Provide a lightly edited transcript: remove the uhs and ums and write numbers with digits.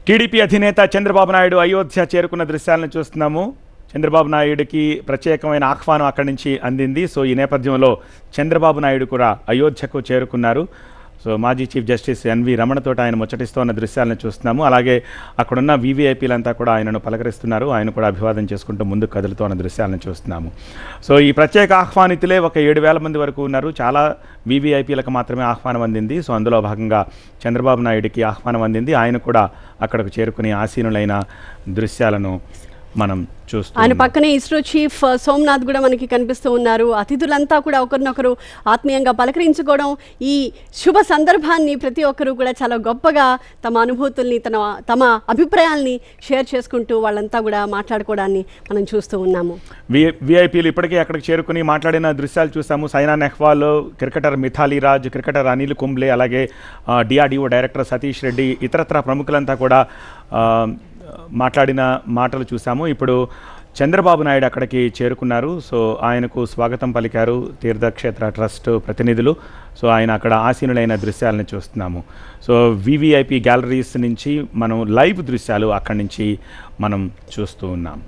TDP అధినేత చంద్రబాబు నాయుడు అయోధ్య చేరుకున్న దృశ్యాలను చూస్తున్నాము. చంద్రబాబు నాయుడికి ప్రత్యేకమైన ఆహ్వానం అక్కడి నుంచి అందింది. సో ఈ నేపథ్యంలో చంద్రబాబు నాయుడు కూడా అయోధ్యకు చేరుకున్నారు. సో మాజీ చీఫ్ జస్టిస్ ఎన్వి రమణతో ఆయన ముచ్చటిస్తున్న దృశ్యాలను చూస్తున్నాము. అలాగే అక్కడున్న వీవీఐపీలంతా కూడా ఆయనను పలకరిస్తున్నారు. ఆయన కూడా అభివాదం చేసుకుంటూ ముందుకు కదులుతున్న దృశ్యాలను చూస్తున్నాము. సో ఈ ప్రత్యేక ఆహ్వానితులే ఒక 7,000 మంది వరకు ఉన్నారు. చాలా వీవీఐపీలకు మాత్రమే ఆహ్వానం అందింది. సో అందులో భాగంగా చంద్రబాబు నాయుడికి ఆహ్వానం అందింది. ఆయన కూడా అక్కడకు చేరుకుని ఆసీనులైన దృశ్యాలను మనం చూస్తాం. ఆయన పక్కనే ఇస్రో చీఫ్ సోమనాథ్ కూడా మనకి కనిపిస్తూ ఉన్నారు. అతిథులంతా కూడా ఒకరినొకరు ఆత్మీయంగా పలకరించుకోవడం, ఈ శుభ సందర్భాన్ని ప్రతి ఒక్కరూ కూడా చాలా గొప్పగా తమ అనుభూతుల్ని తమ అభిప్రాయాల్ని షేర్ చేసుకుంటూ వాళ్ళంతా కూడా మాట్లాడుకోవడాన్ని మనం చూస్తూ ఉన్నాము. విఐపీలు ఇప్పటికే అక్కడికి చేరుకుని మాట్లాడిన దృశ్యాలు చూసాము. సైనా నెహ్వాల్, క్రికెటర్ మిథాలీ రాజ్, క్రికెటర్ అనిల్ కుంబ్లే, అలాగే డిఆర్డీఓ డైరెక్టర్ సతీష్ రెడ్డి, ఇతరత్ర ప్రముఖులంతా కూడా మాట్లాడిన మాటలు చూసాము. ఇప్పుడు చంద్రబాబు నాయుడు అక్కడికి చేరుకున్నారు. సో ఆయనకు స్వాగతం పలికారు తీర్థక్షేత్ర ట్రస్ట్ ప్రతినిధులు. సో ఆయన అక్కడ ఆసీనులైన దృశ్యాలను చూస్తున్నాము. సో వివిఐపి గ్యాలరీస్ నుంచి మనం లైవ్ దృశ్యాలు అక్కడి నుంచి మనం చూస్తూ ఉన్నాం.